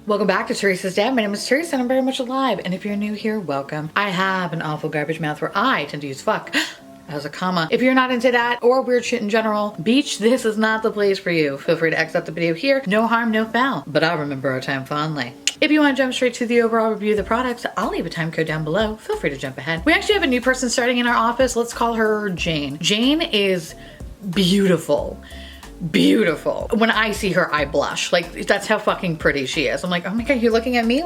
Welcome back to Theresa.is.Dead. My name is Theresa and I'm very much alive. And if you're new here, welcome. I have an awful garbage mouth where I tend to use fuck as a comma. If you're not into that or weird shit in general, beach, this is not the place for you. Feel free to exit the video here. No harm, no foul. But I'll remember our time fondly. If you want to jump straight to the overall review of the products, I'll leave a time code down below. Feel free to jump ahead. We actually have a new person starting in our office. Let's call her Jane. Jane is beautiful. Beautiful. When I see her, I blush. Like, that's how fucking pretty she is. I'm like, oh my God, you're looking at me?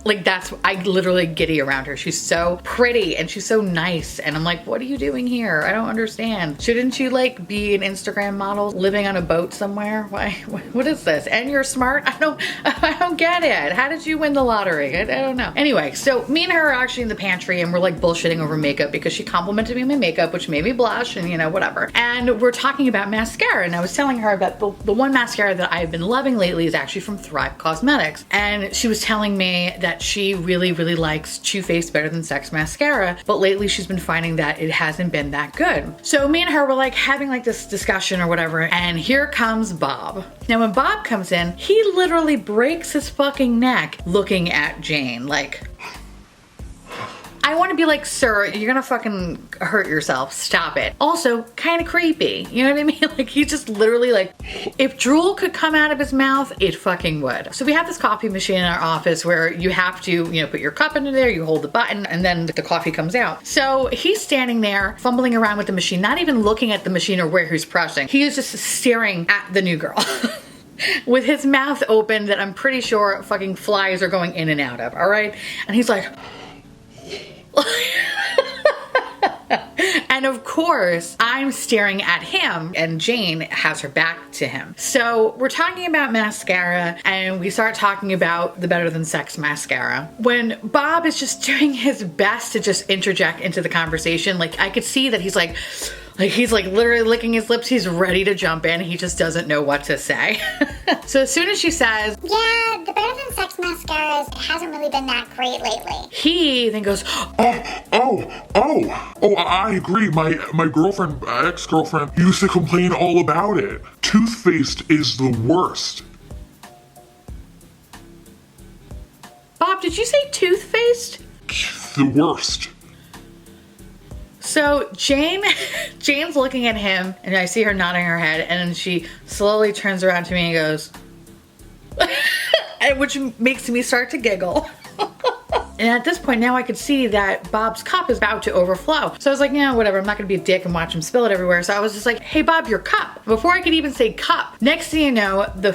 Like, that's, I literally giddy around her. She's so pretty and she's so nice. And I'm like, what are you doing here? I don't understand. Shouldn't you like be an Instagram model living on a boat somewhere? Why, what is this? And you're smart? I don't get it. How did you win the lottery? I don't know. Anyway, so me and her are actually in the pantry and we're like bullshitting over makeup because she complimented me on my makeup, which made me blush and you know, whatever. And we're talking about mascara and I was telling her about the one mascara that I've been loving lately is actually from Thrive Cosmetics. And she was telling me that she really likes Too Faced better than Sex mascara, but lately she's been finding that it hasn't been that good. So me and her were like having like this discussion or whatever, and here comes Bob. Now when Bob comes in, he literally breaks his fucking neck looking at Jane. Like, I want to be like, sir, you're gonna fucking hurt yourself. Stop it. Also, kind of creepy. You know what I mean? Like, he just literally like, if drool could come out of his mouth, it fucking would. So we have this coffee machine in our office where you have to, you know, put your cup into there, you hold the button, and then the coffee comes out. So he's standing there fumbling around with the machine, not even looking at the machine or where he's pressing. He is just staring at the new girl. With his mouth open that I'm pretty sure fucking flies are going in and out of, all right? And he's like, and of course, I'm staring at him and Jane has her back to him. So we're talking about mascara and we start talking about the Better Than Sex mascara. When Bob is just doing his best to just interject into the conversation, like I could see that he's like literally licking his lips. He's ready to jump in. He just doesn't know what to say. So as soon as she says, yeah, the Better Than Sex mascara hasn't really been that great lately, he then goes, I agree. My girlfriend, ex-girlfriend, used to complain all about it. Toothpaste is the worst. Bob, did you say toothpaste? The worst. So Jane's looking at him and I see her nodding her head and then she slowly turns around to me and goes, which makes me start to giggle. And at this point now I could see that Bob's cup is about to overflow. So I was like, yeah, whatever, I'm not gonna be a dick and watch him spill it everywhere. So I was just like, hey Bob, your cup. Before I could even say cup, next thing you know, the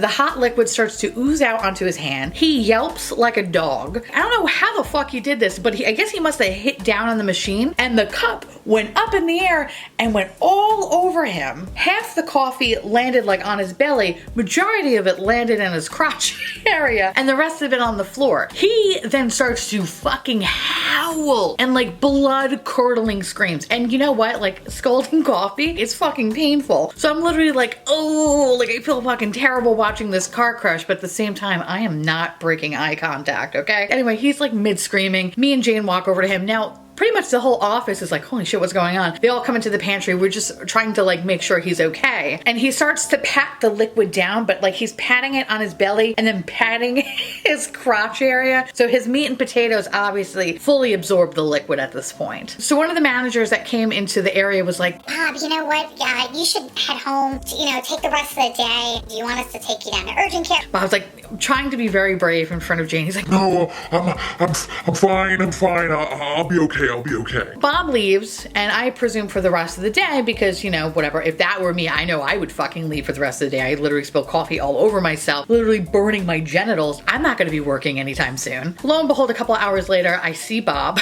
hot liquid starts to ooze out onto his hand. He yelps like a dog. I don't know how the fuck he did this, but I guess he must have hit down on the machine and the cup went up in the air and went all over him. Half the coffee landed like on his belly, majority of it landed in his crotch area, and the rest of it on the floor. He then starts to fucking howl and like blood curdling screams. And you know what? Like scalding coffee is fucking painful. So I'm literally like, oh, like I feel fucking terrible watching this car crash, but at the same time, I am not breaking eye contact, okay? Anyway, he's like mid screaming. Me and Jane walk over to him. Now, pretty much the whole office is like, holy shit, what's going on? They all come into the pantry. We're just trying to like make sure he's okay. And he starts to pat the liquid down, but like he's patting it on his belly and then patting his crotch area. So his meat and potatoes obviously fully absorbed the liquid at this point. So one of the managers that came into the area was like, Bob, you know what? You should head home, take the rest of the day. Do you want us to take you down to urgent care? Bob's like trying to be very brave in front of Jane. He's like, no, I'm fine. I'll be okay. I'll be okay. Bob leaves, and I presume for the rest of the day because, you know, whatever. If that were me, I know I would fucking leave for the rest of the day. I literally spilled coffee all over myself, literally burning my genitals. I'm not gonna be working anytime soon. Lo and behold, a couple hours later, I see Bob.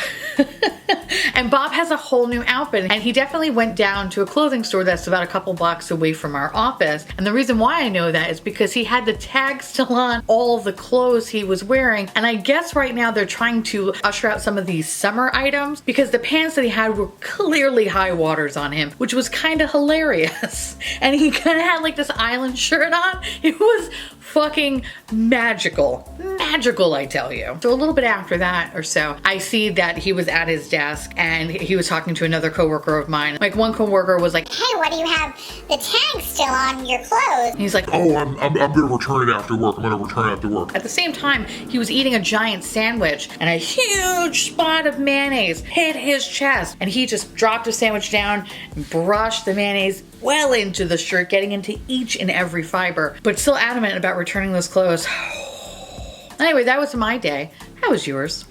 And Bob has a whole new outfit, and he definitely went down to a clothing store that's about a couple blocks away from our office. And the reason why I know that is because he had the tag still on all the clothes he was wearing. And I guess right now they're trying to usher out some of these summer items because the pants that he had were clearly high waters on him, which was kind of hilarious. And he kind of had like this island shirt on. It was fucking magical. Magical, I tell you. So a little bit after that or so, I see that he was at his desk and he was talking to another coworker of mine. Like one coworker was like, hey, why do you have the tag still on your clothes? and he's like, Oh, I'm gonna return it after work. I'm gonna return it after work. at the same time, he was eating a giant sandwich and a huge spot of mayonnaise hit his chest. And he just dropped the sandwich down and brushed the mayonnaise well into the shirt, getting into each and every fiber, but still adamant about returning those clothes. Anyway, that was my day. How was yours?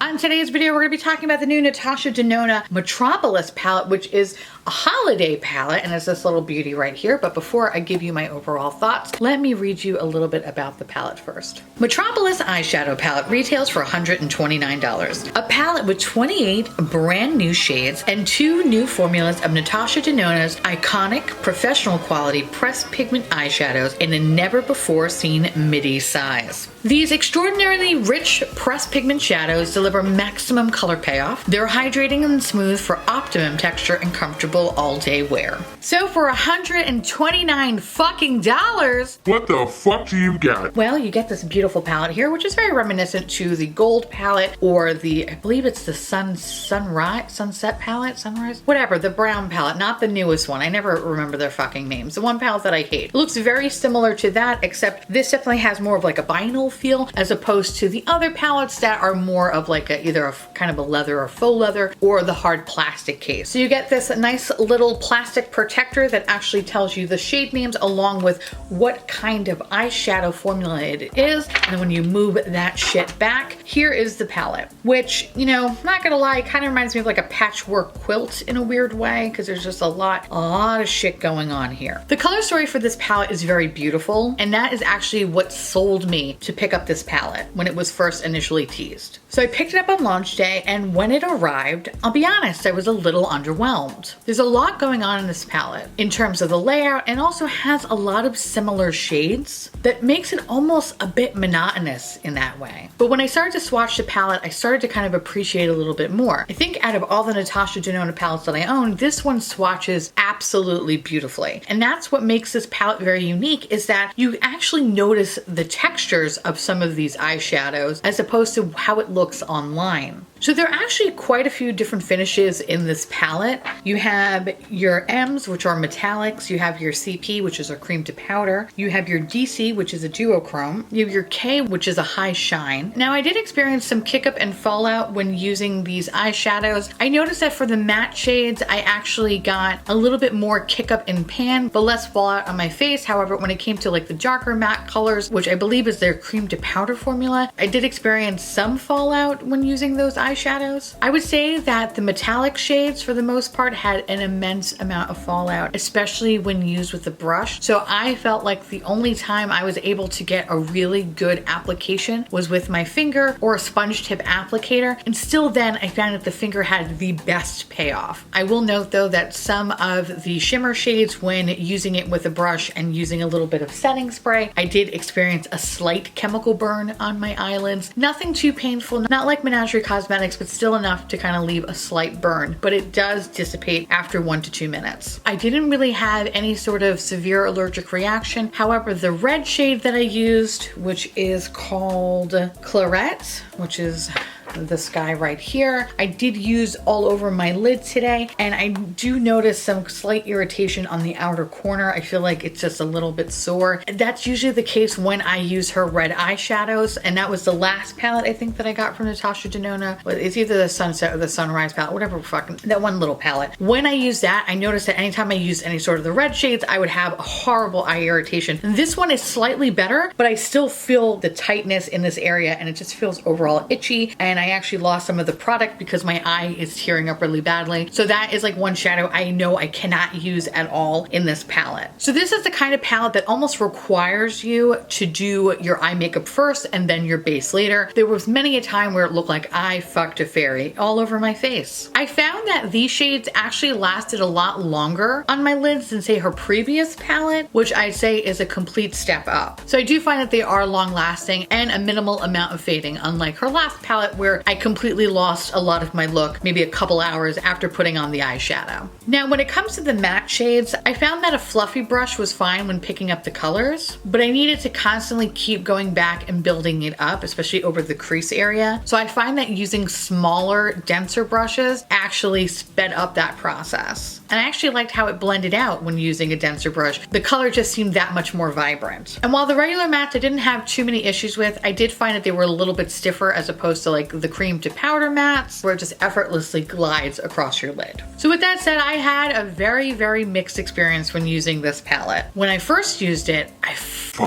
On today's video, we're going to be talking about the new Natasha Denona Metropolis palette, which is a holiday palette, and it's this little beauty right here. But before I give you my overall thoughts, let me read you a little bit about the palette first. Metropolis Eyeshadow Palette retails for $129. A palette with 28 brand new shades and 2 new formulas of Natasha Denona's iconic professional quality pressed pigment eyeshadows in a never before seen midi size. These extraordinarily rich pressed pigment shadows deliver maximum color payoff. They're hydrating and smooth for optimum texture and comfortable all-day wear. So for $129 fucking dollars, What the fuck do you get? well, you get this beautiful palette here, which is very reminiscent to the gold palette or the, I believe it's the sunset palette, sunrise, whatever, the brown palette, not the newest one. I never remember their fucking names. The one palette that I hate. It looks very similar to that, except this definitely has more of like a vinyl feel as opposed to the other palettes that are more of like either a kind of a leather or faux leather or the hard plastic case. So you get this nice little plastic protector that actually tells you the shade names along with what kind of eyeshadow formula it is. And then when you move that shit back, here is the palette, which, you know, not gonna lie, kind of reminds me of like a patchwork quilt in a weird way because there's just a lot of shit going on here. The color story for this palette is very beautiful, and that is actually what sold me to pick up this palette when it was first initially teased. So I picked it up on launch day, and when it arrived, I'll be honest, I was a little underwhelmed. There's a lot going on in this palette in terms of the layout, and also has a lot of similar shades that makes it almost a bit monotonous in that way. But when I started to swatch the palette, I started to kind of appreciate it a little bit more. I think out of all the Natasha Denona palettes that I own, this one swatches absolutely beautifully. And that's what makes this palette very unique, is that you actually notice the textures of some of these eyeshadows as opposed to how it looks online. So there are actually quite a few different finishes in this palette. You have your M's, which are metallics. You have your CP, which is a cream to powder. You have your DC, which is a duochrome. You have your K, which is a high shine. Now, I did experience some kick up and fallout when using these eyeshadows. I noticed that for the matte shades, I actually got a little bit more kick up and pan, but less fallout on my face. However, when it came to like the darker matte colors, which I believe is their cream to powder formula, I did experience some fallout when using those eyeshadows. I would say that the metallic shades for the most part had an immense amount of fallout, especially when used with the brush. So I felt like the only time I was able to get a really good application was with my finger or a sponge tip applicator. And still then I found that the finger had the best payoff. I will note though that some of the shimmer shades, when using it with a brush and using a little bit of setting spray, I did experience a slight chemical burn on my eyelids. Nothing too painful, not like Menagerie Cosmetics, but still enough to kind of leave a slight burn, but it does dissipate after 1 to 2 minutes. I didn't really have any sort of severe allergic reaction. However, the red shade that I used, which is called Claret, which is this guy right here, I did use all over my lid today, and I do notice some slight irritation on the outer corner. I feel like it's just a little bit sore. That's usually the case when I use her red eyeshadows, and that was the last palette I think that I got from Natasha Denona. It's either the sunset or the sunrise palette, whatever fucking, that one little palette. When I use that, I noticed that anytime I used any sort of the red shades, I would have a horrible eye irritation. This one is slightly better, but I still feel the tightness in this area, and it just feels overall itchy, and I actually lost some of the product because my eye is tearing up really badly. So that is like one shadow I know I cannot use at all in this palette. So this is the kind of palette that almost requires you to do your eye makeup first and then your base later. There was many a time where it looked like I fucked a fairy all over my face. I found that these shades actually lasted a lot longer on my lids than say her previous palette, which I'd say is a complete step up. So I do find that they are long lasting and a minimal amount of fading, unlike her last palette where where I completely lost a lot of my look, maybe a couple hours after putting on the eyeshadow. Now, when it comes to the matte shades, I found that a fluffy brush was fine when picking up the colors, but I needed to constantly keep going back and building it up, especially over the crease area. So I find that using smaller, denser brushes actually sped up that process. And I actually liked how it blended out when using a denser brush. The color just seemed that much more vibrant. And while the regular mattes I didn't have too many issues with, I did find that they were a little bit stiffer as opposed to like the cream to powder mattes, where it just effortlessly glides across your lid. So with that said, I had a very, very mixed experience when using this palette. When I first used it, I fucking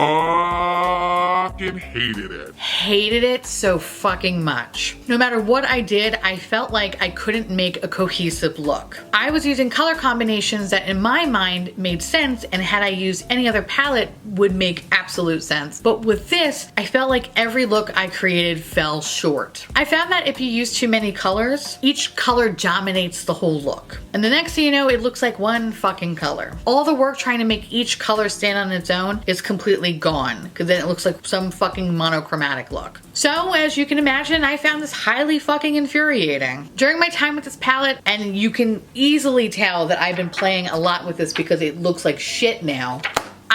hated it. Hated it so fucking much. No matter what I did, I felt like I couldn't make a cohesive look. I was using color combinations that in my mind made sense, and had I used any other palette would make absolute sense. But with this, I felt like every look I created fell short. I found that if you use too many colors, each color dominates the whole look. And the next thing you know, it looks like one fucking color. All the work trying to make each color stand on its own is completely gone, because then it looks like some fucking monochromatic look. So, as you can imagine, I found this highly fucking infuriating. During my time with this palette, and you can easily tell that I've been playing a lot with this because it looks like shit now,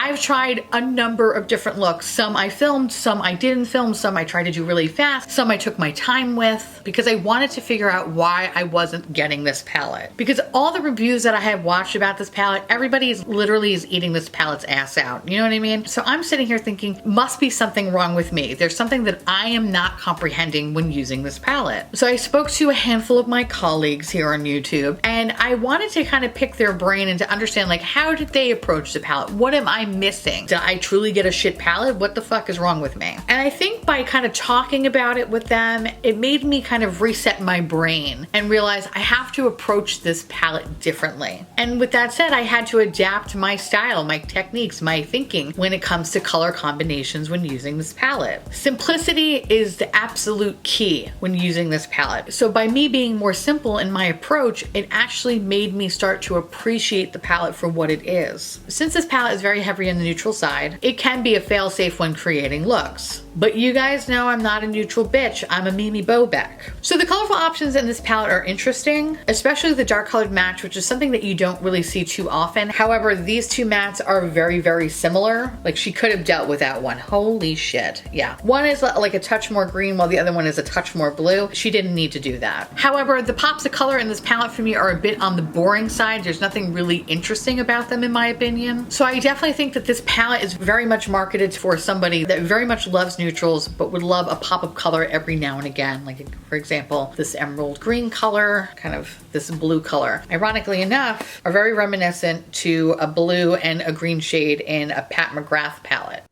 I've tried a number of different looks. Some I filmed, some I didn't film, some I tried to do really fast, some I took my time with, because I wanted to figure out why I wasn't getting this palette. Because all the reviews that I have watched about this palette, everybody is literally eating this palette's ass out. You know what I mean? So I'm sitting here thinking, must be something wrong with me. There's something that I am not comprehending when using this palette. So I spoke to a handful of my colleagues here on YouTube, and I wanted to kind of pick their brain and to understand, like, how did they approach the palette? What am I missing? Did I truly get a shit palette? What the fuck is wrong with me? And I think by kind of talking about it with them, it made me kind of reset my brain and realize I have to approach this palette differently. And with that said, I had to adapt my style, my techniques, my thinking when it comes to color combinations when using this palette. Simplicity is the absolute key when using this palette. So by me being more simple in my approach, it actually made me start to appreciate the palette for what it is. Since this palette is very heavy on the neutral side, it can be a fail-safe when creating looks. But you guys know I'm not a neutral bitch, I'm a Mimi Bobek. So the colorful options in this palette are interesting, especially the dark colored match, which is something that you don't really see too often. However, these two mattes are very, very similar. Like, she could have dealt with that one. Holy shit. Yeah. One is like a touch more green while the other one is a touch more blue. She didn't need to do that. However, the pops of color in this palette for me are a bit on the boring side. There's nothing really interesting about them in my opinion. So I definitely think that this palette is very much marketed for somebody that very much loves neutrals but would love a pop of color every now and again. Like, for example, this emerald green color, kind of this blue color. Ironically enough, are very reminiscent to a blue and a green shade in a Pat McGrath palette.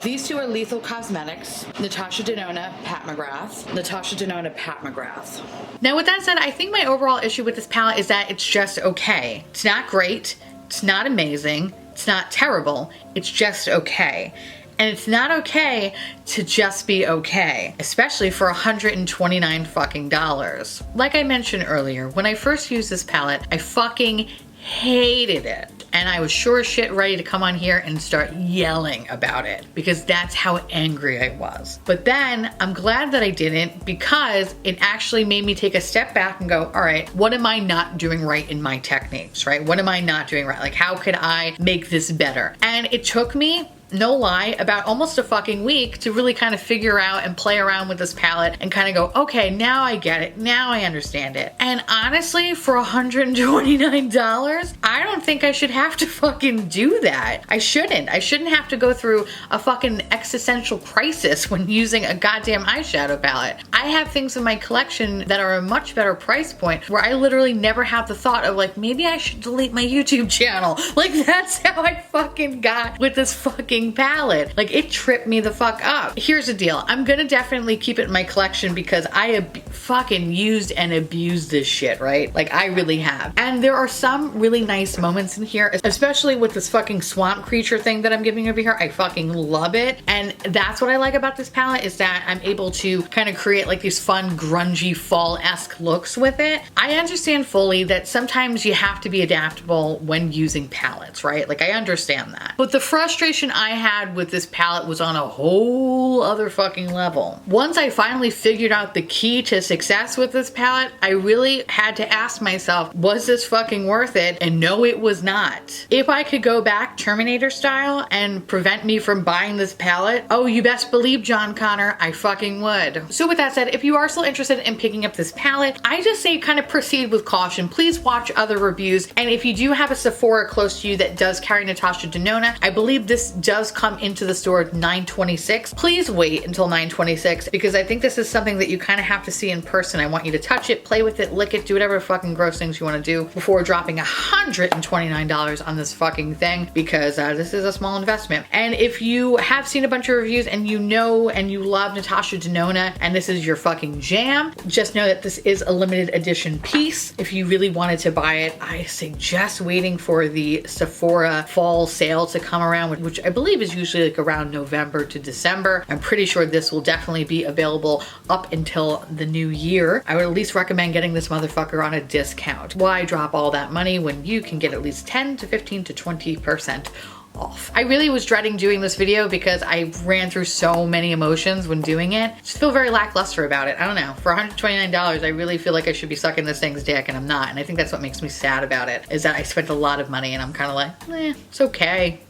These two are Lethal Cosmetics, Natasha Denona, Pat McGrath, Natasha Denona, Pat McGrath. Now with that said, I think my overall issue with this palette is that it's just okay. It's not great, it's not amazing, it's not terrible, it's just okay. And it's not okay to just be okay, especially for $129 fucking dollars. Like I mentioned earlier, when I first used this palette, I fucking hated it. And I was sure as shit ready to come on here and start yelling about it because that's how angry I was. But then I'm glad that I didn't, because it actually made me take a step back and go, all right, what am I not doing right in my techniques, right? What am I not doing right? Like, how could I make this better? And it took me, no lie, about almost a fucking week to really kind of figure out and play around with this palette and kind of go, okay, now I get it. Now I understand it. And honestly, for $129, I don't think I should have to fucking do that. I shouldn't. I shouldn't have to go through a fucking existential crisis when using a goddamn eyeshadow palette. I have things in my collection that are a much better price point where I literally never have the thought of, like, maybe I should delete my YouTube channel. Like, that's how I fucking got with this fucking palette. Like, it tripped me the fuck up. Here's the deal. I'm gonna definitely keep it in my collection because I have fucking used and abused this shit, right? Like, I really have. And there are some really nice moments in here, especially with this fucking swamp creature thing that I'm giving over here. I fucking love it. And that's what I like about this palette, is that I'm able to kind of create like these fun, grungy, fall-esque looks with it. I understand fully that sometimes you have to be adaptable when using palettes, right? Like, I understand that. But the frustration I had with this palette was on a whole other fucking level. Once I finally figured out the key to success with this palette, I really had to ask myself, was this fucking worth it? And no, it was not. If I could go back Terminator style and prevent me from buying this palette, oh, you best believe, John Connor, I fucking would. So with that said, if you are still interested in picking up this palette, I just say kind of proceed with caution. Please watch other reviews. And if you do have a Sephora close to you that does carry Natasha Denona, I believe this does come into the store at $9.26. Please wait until $9.26 because I think this is something that you kind of have to see in person. I want you to touch it, play with it, lick it, do whatever fucking gross things you want to do before dropping $129 on this fucking thing because this is a small investment. And if you have seen a bunch of reviews and you know and you love Natasha Denona and this is your fucking jam, just know that this is a limited edition piece. If you really wanted to buy it, I suggest waiting for the Sephora fall sale to come around, which I believe is usually like around November to December. I'm pretty sure this will definitely be available up until the new year. I would at least recommend getting this motherfucker on a discount. Why drop all that money when you can get at least 10 to 15 to 20% off. I really was dreading doing this video because I ran through so many emotions when doing it. Just feel very lackluster about it. I don't know. For $129, I really feel like I should be sucking this thing's dick and I'm not. And I think that's what makes me sad about it, is that I spent a lot of money and I'm kind of like, it's okay.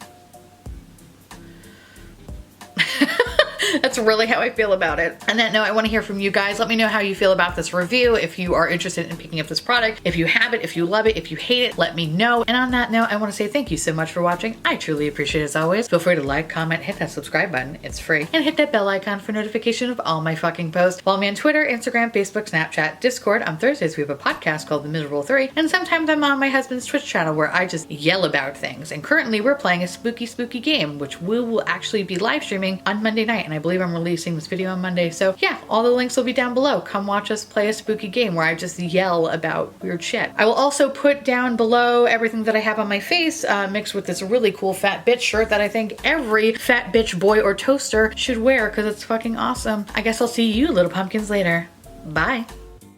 That's really how I feel about it. On that note, I want to hear from you guys. Let me know how you feel about this review. If you are interested in picking up this product, if you have it, if you love it, if you hate it, let me know. And on that note, I want to say thank you so much for watching. I truly appreciate it as always. Feel free to like, comment, hit that subscribe button. It's free. And hit that bell icon for notification of all my fucking posts. Follow me on Twitter, Instagram, Facebook, Snapchat, Discord. On Thursdays, we have a podcast called The Miserable 3. And sometimes I'm on my husband's Twitch channel where I just yell about things. And currently we're playing a spooky game, which we will actually be live streaming on Monday night. And I believe I'm releasing this video on Monday. So yeah, all the links will be down below. Come watch us play a spooky game where I just yell about weird shit. I will also put down below everything that I have on my face mixed with this really cool fat bitch shirt that I think every fat bitch boy or toaster should wear because it's fucking awesome. I guess I'll see you little pumpkins later. Bye.